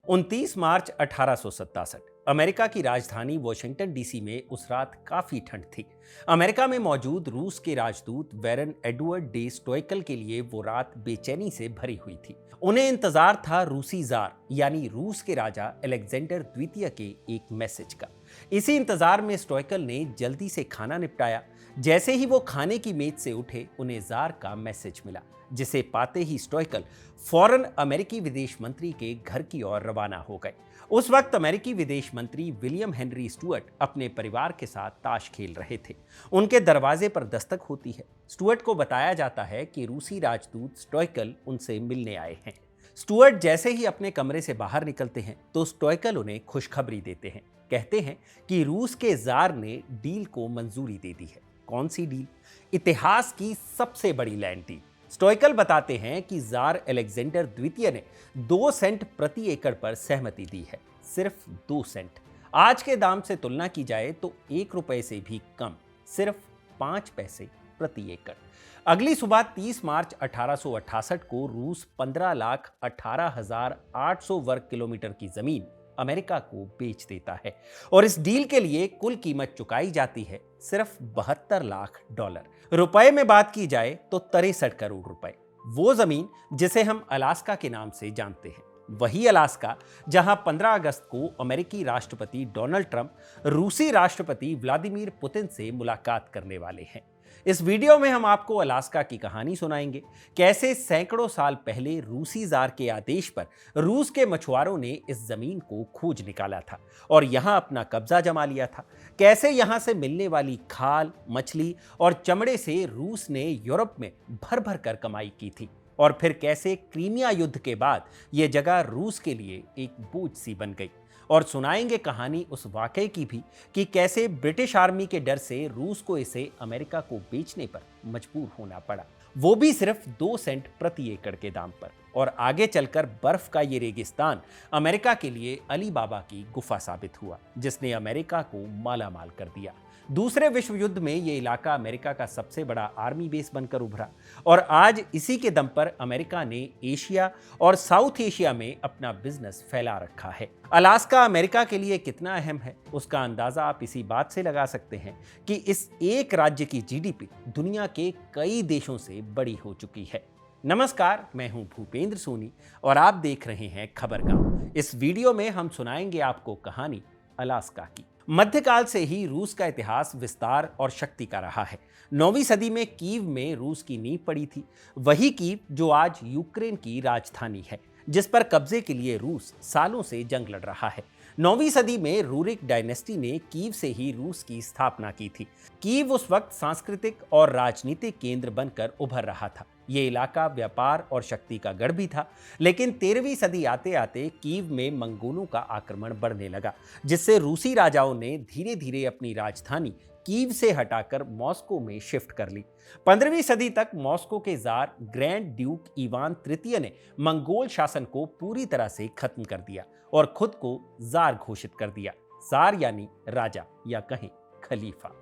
29 मार्च 1867 America की राजधानी Washington DC में उस रात काफी ठंड थी। अमेरिका में मौजूद रूस के राजदूत वेरन एडवर्ड डे स्टोइकल के लिए वो रात बेचैनी से भरी हुई थी। उन्हें इंतजार था रूसी जार यानी रूस के राजा अलेक्जेंडर द्वितीय के एक मैसेज का। इसी इंतजार में स्टोइकल ने जल्दी से खाना निपटाया। जैसे ही वो खाने की मेज से उठे, उन्हें जार का मैसेज मिला, जिसे पाते ही स्टोइकल फौरन अमेरिकी विदेश मंत्री के घर की ओर रवाना हो गए। उस वक्त अमेरिकी विदेश मंत्री विलियम हेनरी स्टुअर्ट अपने परिवार के साथ ताश खेल रहे थे। उनके दरवाजे पर दस्तक होती है। स्टुअर्ट को बताया जाता है कि रूसी राजदूत स्टोइकल उनसे मिलने आए हैं। स्टुअर्ट जैसे ही अपने कमरे से बाहर निकलते हैं तो स्टोइकल उन्हें खुशखबरी देते हैं। कहते हैं कि रूस के जार ने डील को मंजूरी दे दी है। कौन सी डील? इतिहास की सबसे बड़ी लैंड डील। स्टोइकल बताते हैं कि जार अलेक्जेंडर द्वितीय ने 2 सेंट प्रति एकड़ पर सहमति दी है। सिर्फ 2 सेंट। आज के दाम से तुलना की जाए तो 1 रुपए से भी कम, सिर्फ 5 पैसे प्रति एकड़। अगली सुबह 30 मार्च 1868 को रूस 15,18,800 वर्ग किलोमीटर की जमीन अमेरिका को बेच देता है और इस डील के लिए कुल कीमत चुकाई जाती है सिर्फ $72 लाख। रुपए में बात की जाए तो 63 करोड़ रुपए। वो जमीन जिसे हम अलास्का के नाम से जानते हैं, वही अलास्का जहां 15 अगस्त को अमेरिकी राष्ट्रपति डोनाल्ड ट्रंप रूसी राष्ट्रपति व्लादिमीर पुतिन से मुलाकात करने वाले हैं। इस वीडियो में हम आपको अलास्का की कहानी सुनाएंगे। कैसे सैकड़ों साल पहले रूसी जार के आदेश पर रूस के मछुआरों ने इस जमीन को खोज निकाला था और यहां अपना कब्जा जमा लिया था। कैसे यहां से मिलने वाली खाल, मछली और चमड़े से रूस ने यूरोप में भर भर कर कमाई की थी और फिर कैसे क्रीमिया युद्ध के बाद यह जगह रूस के लिए एक बोझ सी बन गई। और सुनाएंगे कहानी उस वाकये की भी कि कैसे ब्रिटिश आर्मी के डर से रूस को इसे अमेरिका को बेचने पर मजबूर होना पड़ा, वो भी सिर्फ 2 सेंट प्रति एकड़ के दाम पर। और आगे चलकर बर्फ का ये रेगिस्तान अमेरिका के लिए अली बाबा की गुफा साबित हुआ, जिसने अमेरिका को मालामाल कर दिया। दूसरे विश्व युद्ध में ये इलाका अमेरिका का सबसे बड़ा आर्मी बेस बनकर उभरा और आज इसी के दम पर अमेरिका ने एशिया और साउथ एशिया में अपना बिजनेस फैला रखा है। अलास्का अमेरिका के लिए कितना अहम है, उसका अंदाजा आप इसी बात से लगा सकते हैं कि इस एक राज्य की जीडीपी दुनिया के कई देशों से बड़ी हो चुकी है। नमस्कार, मैं हूं भूपेंद्र सोनी और आप देख रहे हैं खबर गांव। इस वीडियो में हम सुनाएंगे आपको कहानी अलास्का की। मध्यकाल से ही रूस का इतिहास विस्तार और शक्ति का रहा है। 9वीं सदी में कीव में रूस की नींव पड़ी थी, वही कीव जो आज यूक्रेन की राजधानी है, जिस पर कब्जे के लिए रूस सालों से जंग लड़ रहा है। 9वीं सदी में रूरिक डायनेस्टी ने कीव से ही रूस की स्थापना की थी। कीव उस वक्त सांस्कृतिक और राजनीतिक केंद्र बनकर उभर रहा था। ये इलाका व्यापार और शक्ति का गढ़ भी था, लेकिन 13वीं सदी आते आते कीव में मंगोलों का आक्रमण बढ़ने लगा, जिससे रूसी राजाओं ने धीरे धीरे अपनी राजधानी कीव से हटाकर मॉस्को में शिफ्ट कर ली। 15वीं सदी तक मॉस्को के जार ग्रैंड ड्यूक इवान तृतीय ने मंगोल शासन को पूरी तरह से खत्म कर दिया और खुद को जार घोषित कर दिया। जार यानी राजा या कहें खलीफा।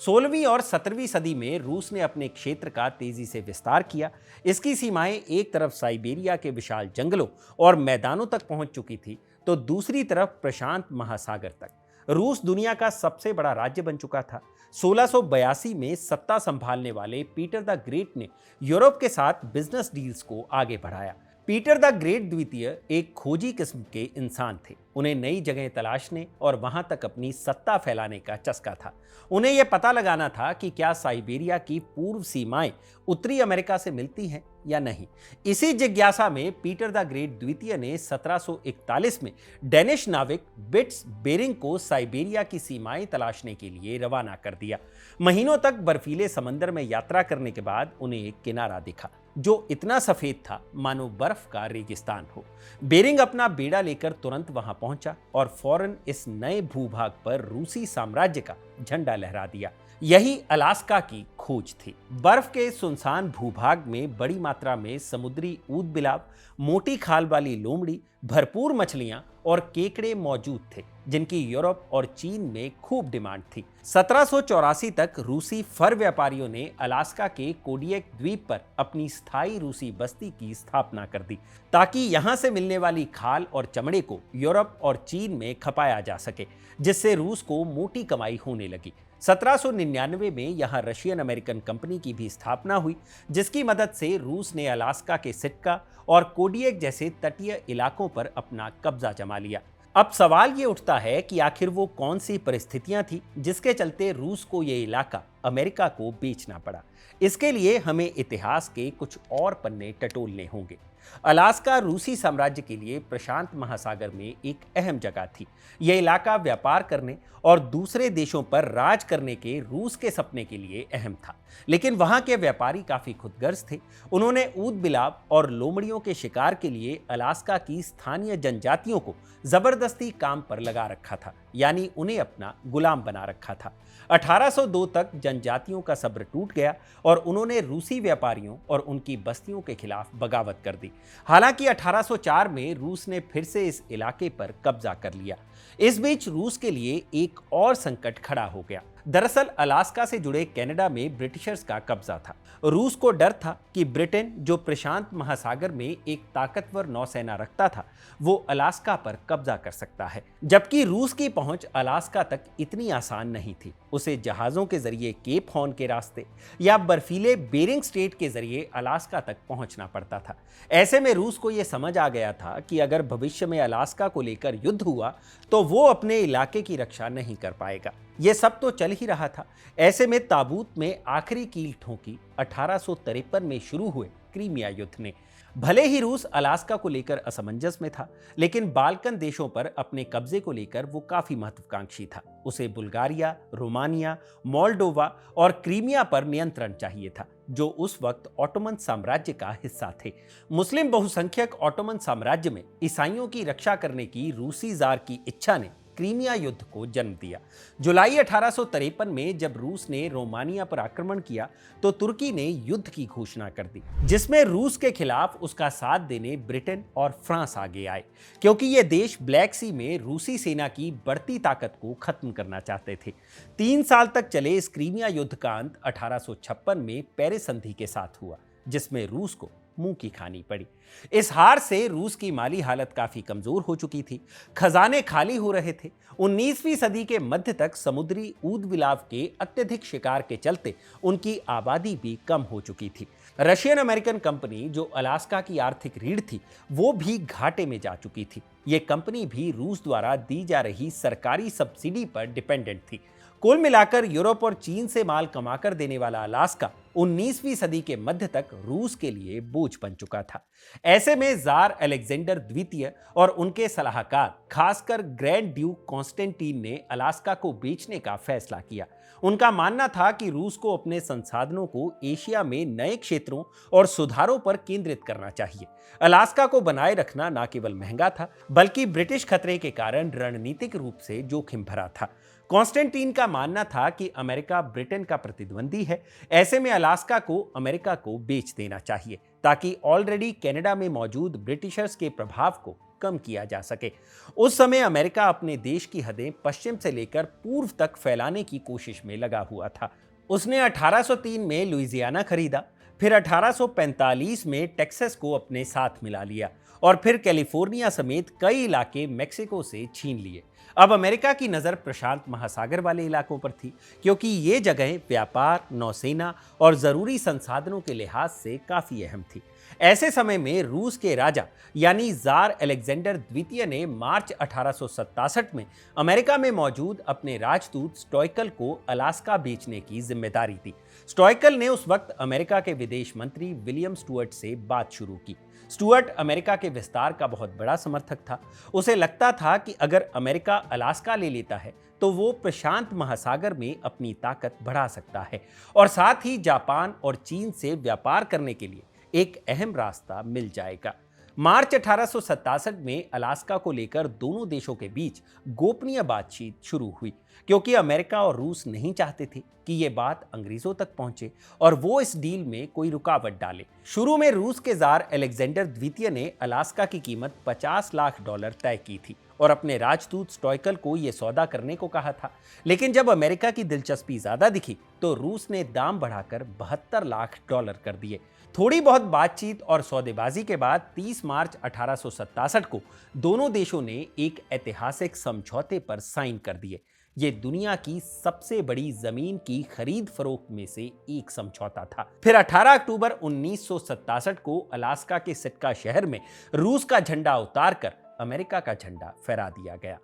16वीं और 17वीं सदी में रूस ने अपने क्षेत्र का तेजी से विस्तार किया। इसकी सीमाएं एक तरफ साइबेरिया के विशाल जंगलों और मैदानों तक पहुंच चुकी थी, तो दूसरी तरफ प्रशांत महासागर तक। रूस दुनिया का सबसे बड़ा राज्य बन चुका था। 1682 में सत्ता संभालने वाले पीटर द ग्रेट ने यूरोप के साथ बिजनेस डील्स को आगे बढ़ाया। पीटर द ग्रेट द्वितीय एक खोजी किस्म के इंसान थे। उन्हें नई जगह तलाशने और वहां तक अपनी सत्ता फैलाने का चस्का था। उन्हें यह पता लगाना था कि क्या साइबेरिया की पूर्व सीमाएं उत्तरी अमेरिका से मिलती हैं या नहीं। इसी जिज्ञासा में पीटर द ग्रेट द्वितीय ने 1741 में डेनिश नाविक बिट्स बेरिंग को साइबेरिया की सीमाएं तलाशने के लिए रवाना कर दिया। महीनों तक बर्फीले समंदर में यात्रा करने के बाद उन्हें एक किनारा दिखा जो इतना सफेद था मानो बर्फ का रेगिस्तान हो। बेरिंग अपना बेड़ा लेकर तुरंत वहां पहुंचा और फौरन इस नए भूभाग पर रूसी साम्राज्य का झंडा लहरा दिया। यही अलास्का की खोज थी। बर्फ के सुनसान भूभाग में बड़ी मात्रा में समुद्री ऊदबिलाव, मोटी खाल वाली लोमड़ी, भरपूर मछलियां और केकड़े मौजूद थे, जिनकी यूरोप और चीन में खूब डिमांड थी। 1784 तक रूसी फर व्यापारियों ने अलास्का के कोडियक द्वीप पर अपनी स्थायी रूसी बस्ती की स्थापना कर दी, ताकि यहां से मिलने वाली खाल और चमड़े को यूरोप और चीन में खपाया जा सके, जिससे रूस को मोटी कमाई होने लगी। 1799 में यहां रशियन अमेरिकन कंपनी की भी स्थापना हुई, जिसकी मदद से रूस ने अलास्का के सिटका और कोडियक जैसे तटीय इलाकों पर अपना कब्जा जमा लिया। अब सवाल ये उठता है कि आखिर वो कौन सी परिस्थितियां थी जिसके चलते रूस को ये इलाका अमेरिका को बेचना पड़ा। इसके लिए हमें इतिहास के कुछ और पन्ने टटोलने होंगे। अलास्का रूसी साम्राज्य के लिए प्रशांत महासागर में एक अहम जगह थी। यह इलाका व्यापार करने और दूसरे देशों पर राज करने के रूस के सपने के लिए अहम था, लेकिन वहां के व्यापारी काफी खुदगर्ज थे। उन्होंने ऊद बिलाव और लोमड़ियों के शिकार के लिए अलास्का की स्थानीय जनजातियों को जबरदस्ती काम पर लगा रखा था, यानी उन्हें अपना गुलाम बना रखा था। 1802 तक जनजातियों का सब्र टूट गया और उन्होंने रूसी व्यापारियों और उनकी बस्तियों के खिलाफ बगावत कर दी। हालांकि 1804 में रूस ने फिर से इस इलाके पर कब्जा कर लिया। इस बीच रूस के लिए एक और संकट खड़ा हो गया। दरअसल अलास्का से जुड़े कनाडा में ब्रिटिशर्स का कब्जा था। रूस को डर था कि ब्रिटेन, जो प्रशांत महासागर में एक ताकतवर नौसेना रखता था, वो अलास्का पर कब्जा कर सकता है। जबकि रूस की पहुंच अलास्का तक इतनी आसान नहीं थी। उसे जहाजों के जरिए केप हॉर्न के रास्ते या बर्फीले बेरिंग स्ट्रेट के जरिए अलास्का तक पहुंचना पड़ता था। ऐसे में रूस को यह समझ आ गया था कि अगर भविष्य में अलास्का को लेकर युद्ध हुआ तो वो अपने इलाके की रक्षा नहीं कर पाएगा। ये सब तो चल ही रहा था। ऐसे में ताबूत में आखिरी कील ठोंकी 1853 में शुरू हुए क्रीमिया युद्ध ने। भले ही रूस अलास्का को लेकर असमंजस में था, लेकिन बाल्कन देशों पर अपने कब्जे को लेकर वो काफी महत्वाकांक्षी था। उसे बुल्गारिया, रोमानिया, मोल्डोवा और क्रीमिया पर नियंत्रण चाहिए था, जो उस वक्त ऑटोमन साम्राज्य का हिस्सा थे। मुस्लिम बहुसंख्यक ऑटोमन साम्राज्य में ईसाइयों की रक्षा करने की रूसी जार की इच्छा ने क्रीमिया युद्ध को जन्म दिया। जुलाई 1853 में जब रूस ने रोमानिया पर आक्रमण किया तो तुर्की ने युद्ध की घोषणा कर दी, जिसमें रूस के खिलाफ उसका साथ देने ब्रिटेन और फ्रांस आगे आए, क्योंकि ये देश ब्लैक सी में रूसी सेना की बढ़ती ताकत को खत्म करना चाहते थे। 3 साल तक चले इस क्रीमिया युद्ध का अंत 1856 में पेरिस संधि के साथ हुआ, जिसमें रूस को मुंह की खानी पड़ी। इस हार से रूस की माली हालत काफी कमजोर हो चुकी थी। खजाने खाली हो रहे थे। 19वीं सदी के मध्य तक समुद्री ऊद बिलाव के अत्यधिक शिकार के चलते उनकी आबादी भी कम हो चुकी थी। रशियन अमेरिकन कंपनी, जो अलास्का की आर्थिक रीढ़ थी, वो भी घाटे में जा चुकी थी। ये कंपनी भी रूस द्वारा दी जा रही सरकारी सब्सिडी पर डिपेंडेंट थी। कुल मिलाकर यूरोप और चीन से माल कमाकर देने वाला अलास्का 19वीं सदी के मध्य तक रूस के लिए बोझ बन चुका था। ऐसे में जार अलेक्जेंडर द्वितीय और उनके सलाहकार, खासकर ग्रैंड ड्यूक कॉन्स्टेंटीन ने अलास्का को बेचने का फैसला किया। उनका मानना था कि रूस को अपने संसाधनों को एशिया में नए क्षेत्रों और सुधारों पर केंद्रित करना चाहिए। अलास्का को बनाए रखना न केवल महंगा था, बल्कि ब्रिटिश खतरे के कारण रणनीतिक रूप से जोखिम भरा था। कॉन्स्टेंटीन का मानना था कि अमेरिका ब्रिटेन का प्रतिद्वंदी है। ऐसे में अलास्का को अमेरिका को बेच देना चाहिए, ताकि ऑलरेडी कनाडा में मौजूद ब्रिटिशर्स के प्रभाव को कम किया जा सके। उस समय अमेरिका अपने देश की हदें पश्चिम से लेकर पूर्व तक फैलाने की कोशिश में लगा हुआ था। उसने 1803 में लुइजियाना खरीदा, फिर 1845 में टेक्सास को अपने साथ मिला लिया और फिर कैलिफोर्निया समेत कई इलाके मेक्सिको से छीन लिए। अब अमेरिका की नज़र प्रशांत महासागर वाले इलाकों पर थी, क्योंकि ये जगहें व्यापार, नौसेना और ज़रूरी संसाधनों के लिहाज से काफ़ी अहम थी। ऐसे समय में रूस के राजा यानी जार अलेक्जेंडर द्वितीय ने मार्च 1867 में अमेरिका में मौजूद अपने राजदूत स्टॉयकल को अलास्का बेचने की जिम्मेदारी दी। स्टॉयकल ने उस वक्त अमेरिका के विदेश मंत्री विलियम स्टुअर्ट से बात शुरू की। स्टुअर्ट अमेरिका के विस्तार का बहुत बड़ा समर्थक था। उसे लगता था कि अगर अमेरिका अलास्का ले लेता है तो वो प्रशांत महासागर में अपनी ताकत बढ़ा सकता है और साथ ही जापान और चीन से व्यापार करने के लिए एक अहम रास्ता मिल जाएगा। मार्च 1867 में अलास्का को लेकर दोनों देशों के बीच गोपनीय बातचीत शुरू हुई, क्योंकि अमेरिका और रूस नहीं चाहते थे कि ये बात अंग्रेजों तक पहुंचे और वो इस डील में कोई रुकावट डाले। शुरू में रूस के जार अलेक्जेंडर द्वितीय ने अलास्का की कीमत $50 लाख तय की थी और अपने राजदूत स्टॉयकल को यह सौदा करने को कहा था। लेकिन जब अमेरिका की दिलचस्पी ज्यादा दिखी तो रूस ने दाम बढ़ाकर $72 लाख कर दिए। थोड़ी बहुत बातचीत और सौदेबाजी के बाद 30 मार्च 1867 को दोनों देशों ने एक ऐतिहासिक समझौते पर साइन कर दिए। ये दुनिया की सबसे बड़ी जमीन की खरीद फरोख्त में से एक समझौता था। फिर 18 अक्टूबर 1967 को अलास्का के सिटका शहर में रूस का झंडा उतारकर अमेरिका का झंडा फहरा दिया गया।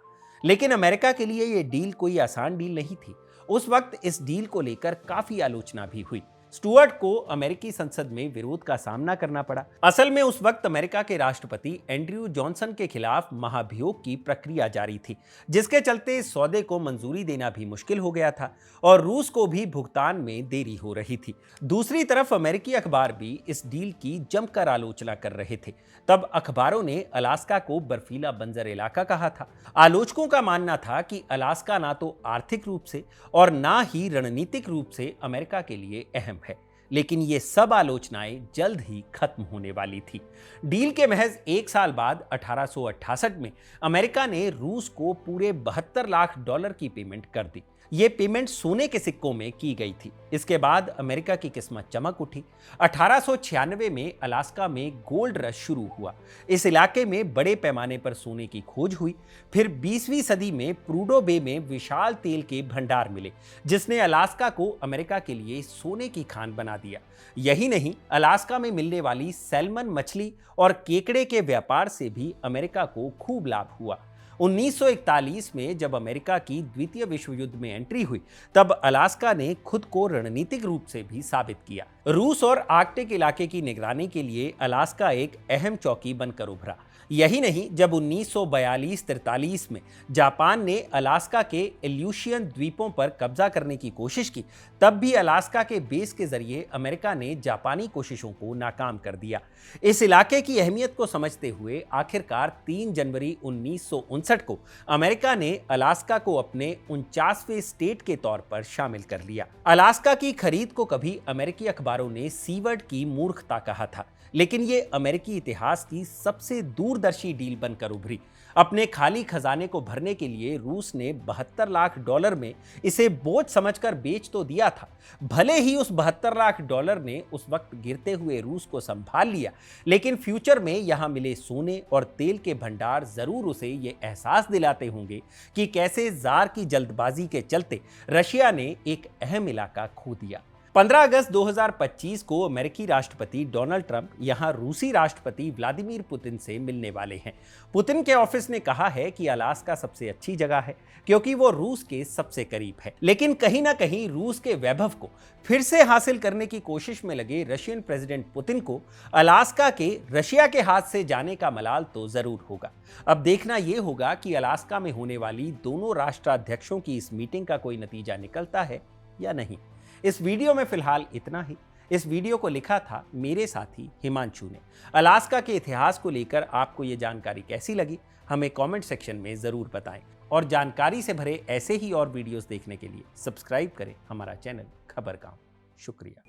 लेकिन अमेरिका के लिए यह डील कोई आसान डील नहीं थी। उस वक्त इस डील को लेकर काफी आलोचना भी हुई। स्टुअर्ट को अमेरिकी संसद में विरोध का सामना करना पड़ा। असल में उस वक्त अमेरिका के राष्ट्रपति एंड्रयू जॉनसन के खिलाफ महाभियोग की प्रक्रिया जारी थी, जिसके चलते इस सौदे को मंजूरी देना भी मुश्किल हो गया था और रूस को भी भुगतान में देरी हो रही थी। दूसरी तरफ अमेरिकी अखबार भी इस डील की जमकर आलोचना कर रहे थे। तब अखबारों ने अलास्का को बर्फीला बंजर इलाका कहा था। आलोचकों का मानना था कि अलास्का ना तो आर्थिक रूप से और ना ही रणनीतिक रूप से अमेरिका के लिए अहम है। लेकिन ये सब आलोचनाएं जल्द ही खत्म होने वाली थी। डील के महज एक साल बाद 1868 में अमेरिका ने रूस को पूरे $72 लाख की पेमेंट कर दी। ये पेमेंट सोने के सिक्कों में की गई थी। इसके बाद अमेरिका की किस्मत चमक उठी। 1896 में अलास्का में गोल्ड रश शुरू हुआ। इस इलाके में बड़े पैमाने पर सोने की खोज हुई। फिर 20वीं सदी में प्रूडो बे में विशाल तेल के भंडार मिले, जिसने अलास्का को अमेरिका के लिए सोने की खान बना दिया। यही नहीं, अलास्का में मिलने वाली सैल्मन मछली और केकड़े के व्यापार से भी अमेरिका को खूब लाभ हुआ। 1941 में जब अमेरिका की द्वितीय विश्व युद्ध में एंट्री हुई, तब अलास्का ने खुद को रणनीतिक रूप से भी साबित किया। रूस और आर्कटिक इलाके की निगरानी के लिए अलास्का एक अहम चौकी बनकर उभरा। यही नहीं, जब 1942-43 में जापान ने अलास्का के एल्यूशियन द्वीपों पर कब्जा करने की कोशिश की, तब भी अलास्का के बेस के जरिए अमेरिका ने जापानी कोशिशों को नाकाम कर दिया। इस इलाके की अहमियत को समझते हुए आखिरकार 3 जनवरी 1959 को अमेरिका ने अलास्का को अपने 49वें स्टेट के तौर पर शामिल कर लिया। अलास्का की खरीद को कभी अमेरिकी अखबारों ने सीवर्ड की मूर्खता कहा था, लेकिन ये अमेरिकी इतिहास की सबसे दूरदर्शी डील बनकर उभरी। अपने खाली खजाने को भरने के लिए रूस ने $72 लाख में इसे बोझ समझकर बेच तो दिया था। भले ही उस $72 लाख ने उस वक्त गिरते हुए रूस को संभाल लिया, लेकिन फ्यूचर में यहां मिले सोने और तेल के भंडार जरूर उसे ये एहसास दिलाते होंगे कि कैसे जार की जल्दबाजी के चलते रशिया ने एक अहम इलाका खो दिया। 15 अगस्त 2025 को अमेरिकी राष्ट्रपति डोनाल्ड ट्रंप यहां रूसी राष्ट्रपति व्लादिमीर पुतिन से मिलने वाले हैं। पुतिन के ऑफिस ने कहा है कि अलास्का सबसे अच्छी जगह है क्योंकि वो रूस के सबसे करीब है। लेकिन कहीं ना कहीं रूस के वैभव को फिर से हासिल करने की कोशिश में लगे रशियन प्रेसिडेंट पुतिन को अलास्का के रशिया के हाथ से जाने का मलाल तो जरूर होगा। अब देखना यह होगा कि अलास्का में होने वाली दोनों राष्ट्राध्यक्षों की इस मीटिंग का कोई नतीजा निकलता है या नहीं। इस वीडियो में फिलहाल इतना ही। इस वीडियो को लिखा था मेरे साथी हिमांशु ने। अलास्का के इतिहास को लेकर आपको ये जानकारी कैसी लगी, हमें कमेंट सेक्शन में ज़रूर बताएं। और जानकारी से भरे ऐसे ही और वीडियोस देखने के लिए सब्सक्राइब करें हमारा चैनल खबरगांव। शुक्रिया।